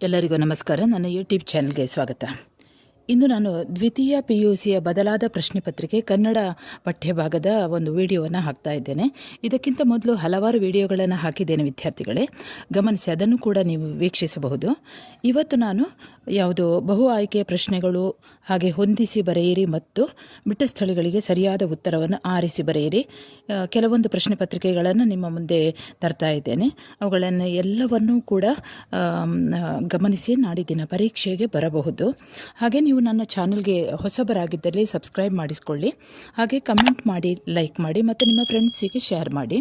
ಎಲ್ಲರಿಗೂ ನಮಸ್ಕಾರ. ನನ್ನ ಯೂಟ್ಯೂಬ್ ಚಾನಲ್ಗೆ ಸ್ವಾಗತ. ಇಂದು ನಾನು ದ್ವಿತೀಯ PUCಯ ಬದಲಾದ ಪ್ರಶ್ನೆ ಪತ್ರಿಕೆ ಕನ್ನಡ ಪಠ್ಯಭಾಗದ ಒಂದು ವಿಡಿಯೋವನ್ನು ಹಾಕ್ತಾ ಇದ್ದೇನೆ. ಇದಕ್ಕಿಂತ ಮೊದಲು ಹಲವಾರು ವಿಡಿಯೋಗಳನ್ನು ಹಾಕಿದ್ದೇನೆ ವಿದ್ಯಾರ್ಥಿಗಳೇ, ಗಮನಿಸಿ, ಅದನ್ನು ಕೂಡ ನೀವು ವೀಕ್ಷಿಸಬಹುದು. ಇವತ್ತು ನಾನು ಯಾವುದೋ ಬಹು ಆಯ್ಕೆಯ ಪ್ರಶ್ನೆಗಳು, ಹಾಗೆ ಹೊಂದಿಸಿ ಬರೆಯಿರಿ ಮತ್ತು ಬಿಟ್ಟ ಸ್ಥಳಗಳಿಗೆ ಸರಿಯಾದ ಉತ್ತರವನ್ನು ಆರಿಸಿ ಬರೆಯಿರಿ, ಕೆಲವೊಂದು ಪ್ರಶ್ನೆ ಪತ್ರಿಕೆಗಳನ್ನು ನಿಮ್ಮ ಮುಂದೆ ತರ್ತಾ ಇದ್ದೇನೆ. ಅವುಗಳನ್ನು ಎಲ್ಲವನ್ನೂ ಕೂಡ ಗಮನಿಸಿ ನಾಡಿದ್ದಿನ ಪರೀಕ್ಷೆಗೆ ಬರಬಹುದು. ಹಾಗೆ ನೀವು ನನ್ನ ಚಾನಲ್ಗೆ ಹೊಸಬರಾಗಿದ್ದಲ್ಲಿ ಸಬ್ಸ್ಕ್ರೈಬ್ ಮಾಡಿಸ್ಕೊಳ್ಳಿ, ಹಾಗೆ ಕಮೆಂಟ್ ಮಾಡಿ, ಲೈಕ್ ಮಾಡಿ ಮತ್ತು ನಿಮ್ಮ ಫ್ರೆಂಡ್ಸಿಗೆ ಶೇರ್ ಮಾಡಿ.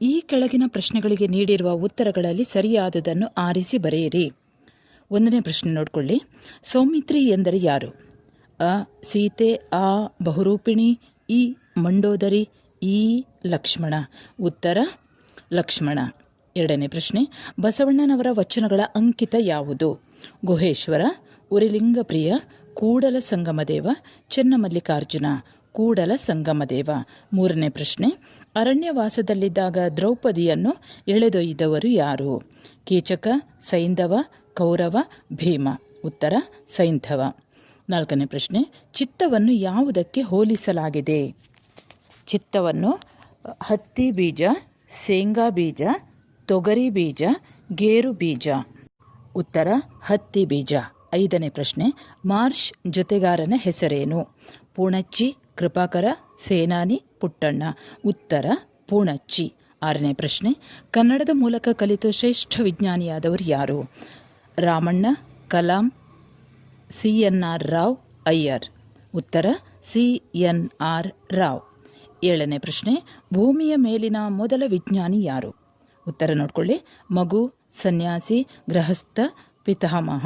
ಈ ಕೆಳಗಿನ ಪ್ರಶ್ನೆಗಳಿಗೆ ನೀಡಿರುವ ಉತ್ತರಗಳಲ್ಲಿ ಸರಿಯಾದುದನ್ನು ಆರಿಸಿ ಬರೆಯಿರಿ. 1ನೇ ಪ್ರಶ್ನೆ ನೋಡಿಕೊಳ್ಳಿ. ಸೌಮಿತ್ರಿ ಎಂದರೆ ಯಾರು? ಅ ಸೀತೆ, ಆ ಬಹುರೂಪಿಣಿ, ಇ ಮಂಡೋದರಿ, ಈ ಲಕ್ಷ್ಮಣ. ಉತ್ತರ ಲಕ್ಷ್ಮಣ. 2ನೇ ಪ್ರಶ್ನೆ. ಬಸವಣ್ಣನವರ ವಚನಗಳ ಅಂಕಿತ ಯಾವುದು? ಗುಹೇಶ್ವರ, ಉರಿಲಿಂಗಪ್ರಿಯ, ಕೂಡಲ ಸಂಗಮದೇವ, ಚೆನ್ನಮಲ್ಲಿಕಾರ್ಜುನ. ಕೂಡಲ ಸಂಗಮದೇವ. 3ನೇ ಪ್ರಶ್ನೆ. ಅರಣ್ಯವಾಸದಲ್ಲಿದ್ದಾಗ ದ್ರೌಪದಿಯನ್ನು ಎಳೆದೊಯ್ದವರು ಯಾರು? ಕೀಚಕ, ಸೈಂಧವ, ಕೌರವ, ಭೀಮ. ಉತ್ತರ ಸೈಂಧವ. 4ನೇ ಪ್ರಶ್ನೆ. ಚಿತ್ತವನ್ನು ಯಾವುದಕ್ಕೆ ಹೋಲಿಸಲಾಗಿದೆ? ಚಿತ್ತವನ್ನು ಹತ್ತಿ ಬೀಜ, ಶೇಂಗಾ ಬೀಜ, ತೊಗರಿ ಬೀಜ, ಗೇರು ಬೀಜ. ಉತ್ತರ ಹತ್ತಿ ಬೀಜ. 5ನೇ ಪ್ರಶ್ನೆ. ಮಾರ್ಷ್ ಜೊತೆಗಾರನ ಹೆಸರೇನು? ಪೂಣಚ್ಚಿ, ಕೃಪಾಕರ, ಸೇನಾನಿ, ಪುಟ್ಟಣ್ಣ. ಉತ್ತರ ಪೂಣಚ್ಚಿ. 6ನೇ ಪ್ರಶ್ನೆ. ಕನ್ನಡದ ಮೂಲಕ ಕಲಿತು ಶ್ರೇಷ್ಠ ವಿಜ್ಞಾನಿಯಾದವರು ಯಾರು? ರಾಮಣ್ಣ, ಕಲಾಂ, CNR ರಾವ್, ಅಯ್ಯರ್. ಉತ್ತರ CNR ರಾವ್. 7ನೇ ಪ್ರಶ್ನೆ. ಭೂಮಿಯ ಮೇಲಿನ ಮೊದಲ ವಿಜ್ಞಾನಿ ಯಾರು? ಉತ್ತರ ನೋಡ್ಕೊಳ್ಳಿ. ಮಗು, ಸನ್ಯಾಸಿ, ಗೃಹಸ್ಥ, ಪಿತಾಮಹ.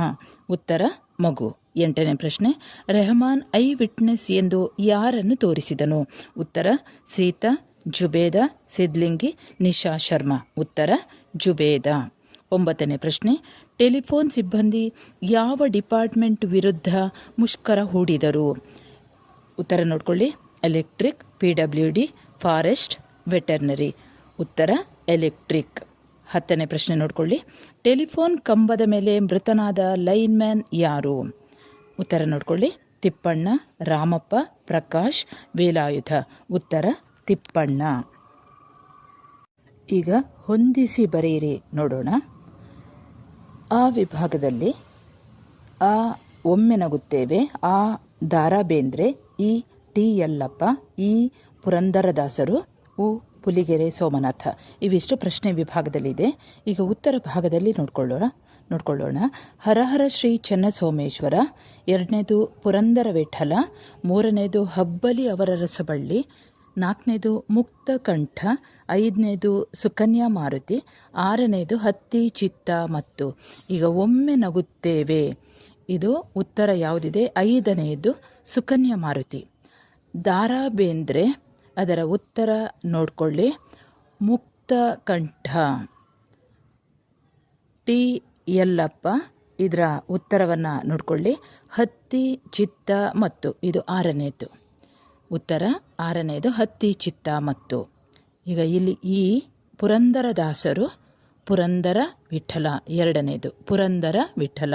ಉತ್ತರ ಮಗು. 8ನೇ ಪ್ರಶ್ನೆ. ರೆಹಮಾನ್ ಐ ವಿಟ್ನೆಸ್ ಎಂದು ಯಾರನ್ನು ತೋರಿಸಿದನು? ಉತ್ತರ ಸೀತಾ, ಜುಬೇದ, ಸಿದ್ಲಿಂಗಿ, ನಿಶಾ ಶರ್ಮಾ. ಉತ್ತರ ಜುಬೇದ. 9ನೇ ಪ್ರಶ್ನೆ. ಟೆಲಿಫೋನ್ ಸಿಬ್ಬಂದಿ ಯಾವ ಡಿಪಾರ್ಟ್ಮೆಂಟ್ ವಿರುದ್ಧ ಮುಷ್ಕರ ಹೂಡಿದರು? ಉತ್ತರ ನೋಡ್ಕೊಳ್ಳಿ. Electric, PWD, forest, veterinary. ಉತ್ತರ ಎಲೆಕ್ಟ್ರಿಕ್. 10ನೇ ಪ್ರಶ್ನೆ ನೋಡ್ಕೊಳ್ಳಿ. ಟೆಲಿಫೋನ್ ಕಂಬದ ಮೇಲೆ ಮೃತನಾದ ಲೈನ್ಮ್ಯಾನ್ ಯಾರು? ಉತ್ತರ ನೋಡ್ಕೊಳ್ಳಿ. ತಿಪ್ಪಣ್ಣ, ರಾಮಪ್ಪ, ಪ್ರಕಾಶ್, ವೇಲಾಯುಧ. ಉತ್ತರ ತಿಪ್ಪಣ್ಣ. ಈಗ ಹೊಂದಿಸಿ ಬರೆಯಿರಿ ನೋಡೋಣ. ಆ ವಿಭಾಗದಲ್ಲಿ ಆ ಒಮ್ಮೆ ನಗುತ್ತೇವೆ, ಆ ದಾರಾ ಬೇಂದ್ರೆ, ಈ ಟಿ ಯಲ್ಲಪ್ಪ, ಈ ಪುರಂದರದಾಸರು, ಉ ಪುಲಿಗೆರೆ ಸೋಮನಾಥ. ಇವಿಷ್ಟು ಪ್ರಶ್ನೆ ವಿಭಾಗದಲ್ಲಿದೆ. ಈಗ ಉತ್ತರ ಭಾಗದಲ್ಲಿ ನೋಡ್ಕೊಳ್ಳೋಣ. ಹರಹರ ಶ್ರೀ ಚೆನ್ನಸೋಮೇಶ್ವರ, 2ನೇದು ಪುರಂದರ ವಿಠಲ, 3ನೇದು ಹಬ್ಬಲಿ ಅವರ ರಸಬಳ್ಳಿ, 4ನೇದು ಮುಕ್ತ ಕಂಠ, 5ನೇದು ಸುಕನ್ಯಾ ಮಾರುತಿ, 6ನೇದು ಹತ್ತಿ ಚಿತ್ತ ಮತ್ತು. ಈಗ ಒಮ್ಮೆ ನಗುತ್ತೇವೆ, ಇದು ಉತ್ತರ ಯಾವುದಿದೆ? 5ನೇದು ಸುಕನ್ಯಾ ಮಾರುತಿ. ದಾರಾ ಬೇಂದ್ರೆ, ಅದರ ಉತ್ತರ ನೋಡ್ಕೊಳ್ಳಿ. ಮುಕ್ತ ಕಂಠ. ಟಿ ಯಲ್ಲಪ್ಪ, ಇದರ ಉತ್ತರವನ್ನು ನೋಡ್ಕೊಳ್ಳಿ. ಹತ್ತಿ ಚಿತ್ತ ಮತ್ತು. ಇದು 6ನೇದು. ಉತ್ತರ 6ನೇದು ಹತ್ತಿ ಚಿತ್ತ ಮತ್ತು. ಈಗ ಇಲ್ಲಿ ಈ ಪುರಂದರದಾಸರು, ಪುರಂದರ ವಿಠಲ 2ನೇದು ಪುರಂದರ ವಿಠಲ.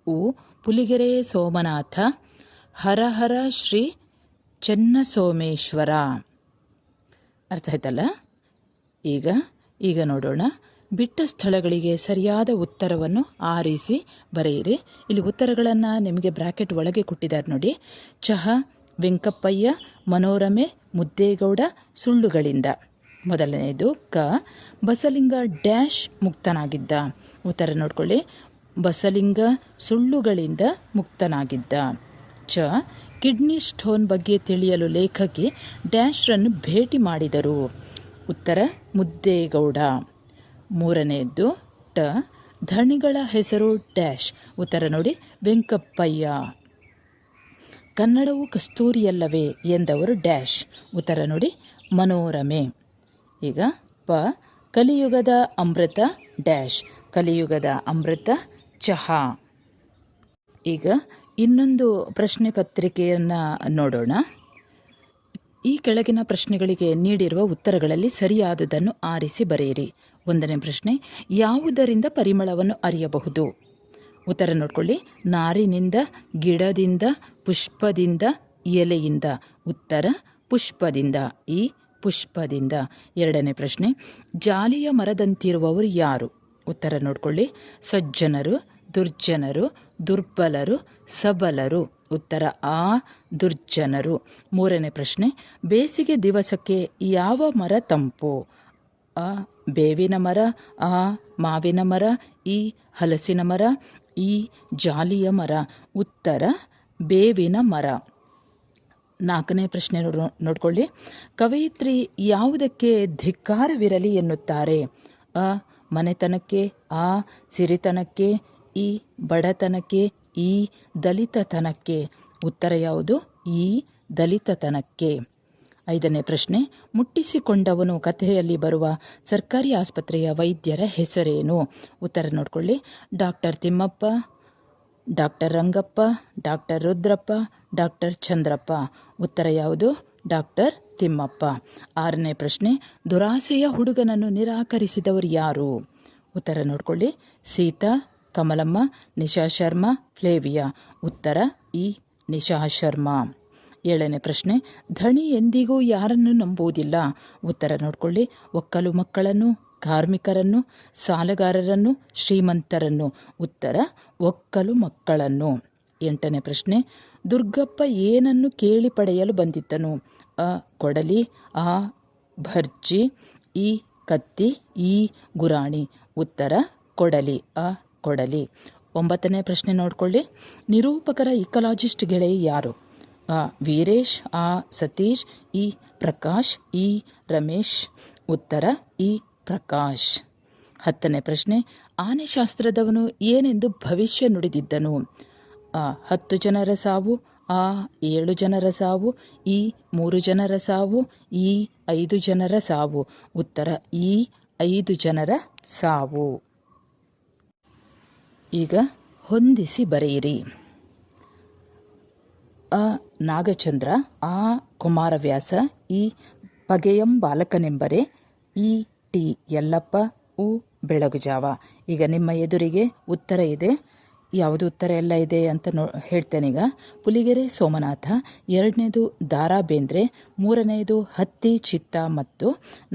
ಉ ಪುಲಿಗೆರೆ ಸೋಮನಾಥ, ಹರಹರ ಶ್ರೀ ಚೆನ್ನಸೋಮೇಶ್ವರ. ಅರ್ಥ ಆಯ್ತಲ್ಲ? ಈಗ ನೋಡೋಣ. ಬಿಟ್ಟ ಸ್ಥಳಗಳಿಗೆ ಸರಿಯಾದ ಉತ್ತರವನ್ನು ಆರಿಸಿ ಬರೆಯಿರಿ. ಇಲ್ಲಿ ಉತ್ತರಗಳನ್ನು ನಿಮಗೆ ಬ್ರಾಕೆಟ್ ಒಳಗೆ ಕೊಟ್ಟಿದ್ದಾರೆ ನೋಡಿ. ಚಹ, ವೆಂಕಪ್ಪಯ್ಯ, ಮನೋರಮೆ, ಮುದ್ದೇಗೌಡ, ಸುಳ್ಳುಗಳಿಂದ. ಮೊದಲನೆಯದು ಕ. ಬಸಲಿಂಗ ಡ್ಯಾಶ್ ಮುಕ್ತನಾಗಿದ್ದ. ಉತ್ತರ ನೋಡ್ಕೊಳ್ಳಿ. ಬಸಲಿಂಗ ಸುಳ್ಳುಗಳಿಂದ ಮುಕ್ತನಾಗಿದ್ದ. ಚ. ಕಿಡ್ನಿ ಸ್ಟೋನ್ ಬಗ್ಗೆ ತಿಳಿಯಲು ಲೇಖಕಿ ಡ್ಯಾಶ್ರನ್ನು ಭೇಟಿ ಮಾಡಿದರು. ಉತ್ತರ ಮುದ್ದೇಗೌಡ. 3ನೇದ್ದು ಟ. ಧಣಿಗಳ ಹೆಸರು ಡ್ಯಾಶ್. ಉತ್ತರ ನೋಡಿ ವೆಂಕಪ್ಪಯ್ಯ. ಕನ್ನಡವು ಕಸ್ತೂರಿಯಲ್ಲವೇ ಎಂದವರು ಡ್ಯಾಶ್. ಉತ್ತರ ನೋಡಿ ಮನೋರಮೆ. ಈಗ ಪ. ಕಲಿಯುಗದ ಅಮೃತ ಡ್ಯಾಶ್. ಕಲಿಯುಗದ ಅಮೃತ ಚಹಾ. ಈಗ ಇನ್ನೊಂದು ಪ್ರಶ್ನೆ ಪತ್ರಿಕೆಯನ್ನು ನೋಡೋಣ. ಈ ಕೆಳಗಿನ ಪ್ರಶ್ನೆಗಳಿಗೆ ನೀಡಿರುವ ಉತ್ತರಗಳಲ್ಲಿ ಸರಿಯಾದುದನ್ನು ಆರಿಸಿ ಬರೆಯಿರಿ. 1ನೇ ಪ್ರಶ್ನೆ, ಯಾವುದರಿಂದ ಪರಿಮಳವನ್ನು ಅರಿಯಬಹುದು? ಉತ್ತರ ನೋಡ್ಕೊಳ್ಳಿ. ನಾರಿನಿಂದ, ಗಿಡದಿಂದ, ಪುಷ್ಪದಿಂದ, ಎಲೆಯಿಂದ. ಉತ್ತರ ಪುಷ್ಪದಿಂದ. ಈ ಪುಷ್ಪದಿಂದ. 2ನೇ ಪ್ರಶ್ನೆ, ಜಾಲಿಯ ಮರದಂತಿರುವವರು ಯಾರು? ಉತ್ತರ ನೋಡ್ಕೊಳ್ಳಿ. ಸಜ್ಜನರು, ದುರ್ಜನರು, ದುರ್ಬಲರು, ಸಬಲರು. ಉತ್ತರ ಆ ದುರ್ಜನರು. 3ನೇ ಪ್ರಶ್ನೆ, ಬೇಸಿಗೆ ದಿವಸಕ್ಕೆ ಯಾವ ಮರ ತಂಪು? ಅ ಬೇವಿನ ಮರ, ಆ ಮಾವಿನ ಮರ, ಈ ಹಲಸಿನ ಮರ, ಈ ಜಾಲಿಯ ಮರ. ಉತ್ತರ ಬೇವಿನ ಮರ. 4ನೇ ಪ್ರಶ್ನೆ ನೋಡ್ಕೊಳ್ಳಿ. ಕವಯಿತ್ರಿ ಯಾವುದಕ್ಕೆ ಧಿಕ್ಕಾರವಿರಲಿ ಎನ್ನುತ್ತಾರೆ? ಅ ಮನೆತನಕ್ಕೆ, ಆ ಸಿರಿತನಕ್ಕೆ, ಈ ಬಡತನಕ್ಕೆ, ಈ ದಲಿತತನಕ್ಕೆ. ಉತ್ತರ ಯಾವುದು? ಈ ದಲಿತತನಕ್ಕೆ. 5ನೇ ಪ್ರಶ್ನೆ, ಮುಟ್ಟಿಸಿಕೊಂಡವನು ಕಥೆಯಲ್ಲಿ ಬರುವ ಸರ್ಕಾರಿ ಆಸ್ಪತ್ರೆಯ ವೈದ್ಯರ ಹೆಸರೇನು? ಉತ್ತರ ನೋಡ್ಕೊಳ್ಳಿ. Doctor Thimmappa, doctor Rangappa, doctor Rudrappa, doctor Chandrappa. ಉತ್ತರ ಯಾವುದು? ಡಾಕ್ಟರ್ ತಿಮ್ಮಪ್ಪ. 6ನೇ ಪ್ರಶ್ನೆ, ದುರಾಸೆಯ ಹುಡುಗನನ್ನು ನಿರಾಕರಿಸಿದವರು ಯಾರು? ಉತ್ತರ ನೋಡ್ಕೊಳ್ಳಿ. ಸೀತಾ, ಕಮಲಮ್ಮ, ನಿಶಾ ಶರ್ಮಾ, ಫ್ಲೇವಿಯಾ. ಉತ್ತರ ಈ ನಿಶಾ ಶರ್ಮಾ. 7ನೇ ಪ್ರಶ್ನೆ, ಧಣಿ ಎಂದಿಗೂ ಯಾರನ್ನು ನಂಬುವುದಿಲ್ಲ? ಉತ್ತರ ನೋಡ್ಕೊಳ್ಳಿ. ಒಕ್ಕಲು ಮಕ್ಕಳನ್ನು, ಕಾರ್ಮಿಕರನ್ನು, ಸಾಲಗಾರರನ್ನು, ಶ್ರೀಮಂತರನ್ನು. ಉತ್ತರ ಒಕ್ಕಲು ಮಕ್ಕಳನ್ನು. 8ನೇ ಪ್ರಶ್ನೆ, ದುರ್ಗಪ್ಪ ಏನನ್ನು ಕೇಳಿ ಪಡೆಯಲು ಬಂದಿದ್ದನು? ಅ ಕೊಡಲಿ, ಆ ಭರ್ಜಿ, ಈ ಕತ್ತಿ, ಈ ಗುರಾಣಿ. ಉತ್ತರ ಕೊಡಲಿ, ಆ ಕೊಡಲಿ. 9ನೇ ಪ್ರಶ್ನೆ ನೋಡ್ಕೊಳ್ಳಿ. ನಿರೂಪಕರ ಇಕಾಲಜಿಸ್ಟ್ ಗೆಳೆಯ ಯಾರು? ಅ ವೀರೇಶ್, ಆ ಸತೀಶ್, ಈ ಪ್ರಕಾಶ್, ಈ ರಮೇಶ್. ಉತ್ತರ ಈ ಪ್ರಕಾಶ್. 10ನೇ ಪ್ರಶ್ನೆ, ಆನೆಶಾಸ್ತ್ರದವನು ಏನೆಂದು ಭವಿಷ್ಯ ನುಡಿದಿದ್ದನು? ಅ 10 ಜನರ ಸಾವು, ಆ 7 ಜನರ ಸಾವು, ಈ 3 ಜನರ ಸಾವು, ಈ 5 ಜನರ ಸಾವು. ಉತ್ತರ ಈ 5 ಜನರ ಸಾವು. ಈಗ ಹೊಂದಿಸಿ ಬರೆಯಿರಿ. ಅ ನಾಗಚಂದ್ರ, ಆ ಕುಮಾರವ್ಯಾಸ, ಈ ಪಗೆಯಂ ಬಾಲಕನೆಂಬರೆ, ಈ ಟಿ ಯಲ್ಲಪ್ಪ, ಉ ಬೆಳಗುಜಾವ. ಈಗ ನಿಮ್ಮ ಎದುರಿಗೆ ಉತ್ತರ ಇದೆ. ಯಾವುದು ಉತ್ತರ ಎಲ್ಲ ಇದೆ ಅಂತ ಹೇಳ್ತೇನೆ. ಈಗ ಪುಲಿಗೆರೆ ಸೋಮನಾಥ, 2ನೇದು ದಾರಾ ಬೇಂದ್ರೆ, 3ನೇದು ಹತ್ತಿ ಚಿತ್ತ ಮತ್ತು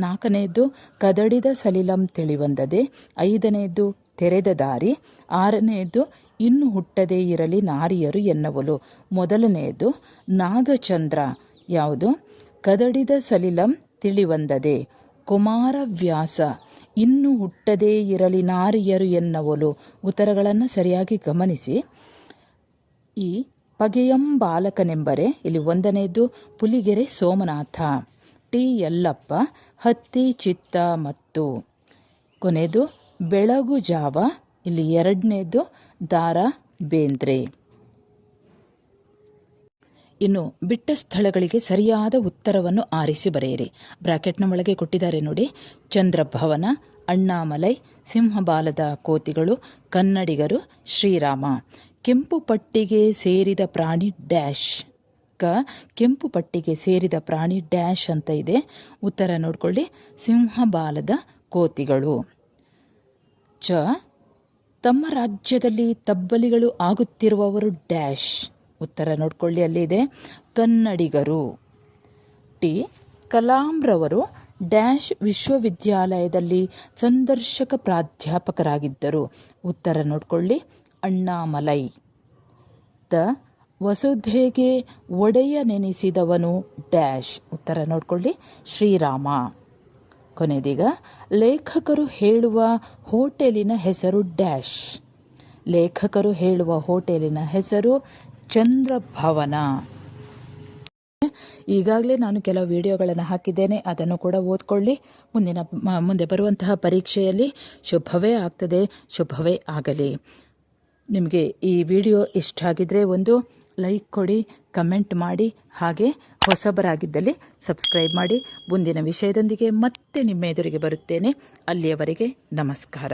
4ನೇದು ಕದಡಿದ ಸಲಿಲಂ ತಿಳಿವಂದದೆ, 5ನೇದು ತೆರೆದ ದಾರಿ, 6ನೇದು ಇನ್ನು ಹುಟ್ಟದೇ ಇರಲಿ ನಾರಿಯರು ಎನ್ನವಲು. ಮೊದಲನೆಯದು ನಾಗಚಂದ್ರ. ಯಾವುದು? ಕದಡಿದ ಸಲಿಲಂ ತಿಳಿವಂದದೆ. ಕುಮಾರವ್ಯಾಸ, ಇನ್ನು ಹುಟ್ಟದೇ ಇರಲಿ ನಾರಿಯರು ಎನ್ನವಲು. ಉತ್ತರಗಳನ್ನು ಸರಿಯಾಗಿ ಗಮನಿಸಿ. ಈ ಪಗೆಯಂ ಬಾಲಕನೆಂಬರೆ, ಇಲ್ಲಿ 1ನೇದು ಪುಲಿಗೆರೆ ಸೋಮನಾಥ, ಟಿ ಯಲ್ಲಪ್ಪ, ಹತ್ತಿ ಚಿತ್ತ ಮತ್ತು ಕೊನೆಯದು ಬೆಳಗುಜಾವ, ಇಲ್ಲಿ 2ನೇದು ದಾರಾ ಬೇಂದ್ರೆ. ಇನ್ನು ಬಿಟ್ಟ ಸ್ಥಳಗಳಿಗೆ ಸರಿಯಾದ ಉತ್ತರವನ್ನು ಆರಿಸಿ ಬರೆಯಿರಿ. ಬ್ರಾಕೆಟ್ನ ಒಳಗೆ ಕೊಟ್ಟಿದ್ದಾರೆ ನೋಡಿ. ಚಂದ್ರಭವನ, ಅಣ್ಣಾಮಲೈ, ಸಿಂಹಬಾಲದ ಕೋತಿಗಳು, ಕನ್ನಡಿಗರು, ಶ್ರೀರಾಮ. ಕೆಂಪು ಪಟ್ಟಿಗೆ ಸೇರಿದ ಪ್ರಾಣಿ ಡ್ಯಾಶ್. ಕೆಂಪು ಪಟ್ಟಿಗೆ ಸೇರಿದ ಪ್ರಾಣಿ ಡ್ಯಾಶ್ ಅಂತ ಇದೆ. ಉತ್ತರ ನೋಡ್ಕೊಳ್ಳಿ. ಸಿಂಹಬಾಲದ ಕೋತಿಗಳು. ತಮ್ಮ ರಾಜ್ಯದಲ್ಲಿ ತಬ್ಬಲಿಗಳು ಆಗುತ್ತಿರುವವರು ಡ್ಯಾಶ್. ಉತ್ತರ ನೋಡ್ಕೊಳ್ಳಿ, ಅಲ್ಲಿದೆ ಕನ್ನಡಿಗರು. ಟಿ ಕಲಾಂರವರು ಡ್ಯಾಶ್ ವಿಶ್ವವಿದ್ಯಾಲಯದಲ್ಲಿ ಸಂದರ್ಶಕ ಪ್ರಾಧ್ಯಾಪಕರಾಗಿದ್ದರು. ಉತ್ತರ ನೋಡ್ಕೊಳ್ಳಿ, ಅಣ್ಣಾಮಲೈ. ವಸುಧೆಗೆ ಒಡೆಯ ನೆನೆಸಿದವನು ಡ್ಯಾಶ್. ಉತ್ತರ ನೋಡ್ಕೊಳ್ಳಿ, ಶ್ರೀರಾಮ. ಕೊನೆದೀಗ ಲೇಖಕರು ಹೇಳುವ ಹೋಟೆಲಿನ ಹೆಸರು ಡ್ಯಾಶ್. ಲೇಖಕರು ಹೇಳುವ ಹೋಟೆಲಿನ ಹೆಸರು ಚಂದ್ರಭವನ. ಈಗಾಗಲೇ ನಾನು ಕೆಲವು ವಿಡಿಯೋಗಳನ್ನು ಹಾಕಿದ್ದೇನೆ, ಅದನ್ನು ಕೂಡ ಓದ್ಕೊಳ್ಳಿ. ಮುಂದೆ ಬರುವಂತಹ ಪರೀಕ್ಷೆಯಲ್ಲಿ ಶುಭವೇ ಆಗ್ತದೆ, ಶುಭವೇ ಆಗಲಿ. ನಿಮಗೆ ಈ ವಿಡಿಯೋ ಇಷ್ಟ ಆಗಿದ್ರೆ ಒಂದು ಲೈಕ್ ಕೊಡಿ, ಕಮೆಂಟ್ ಮಾಡಿ, ಹಾಗೆ ಹೊಸಬರಾಗಿದ್ದಲ್ಲಿ ಸಬ್ಸ್ಕ್ರೈಬ್ ಮಾಡಿ. ಮುಂದಿನ ವಿಷಯದೊಂದಿಗೆ ಮತ್ತೆ ನಿಮ್ಮ ಎದುರಿಗೆ ಬರುತ್ತೇನೆ. ಅಲ್ಲಿಯವರೆಗೆ ನಮಸ್ಕಾರ.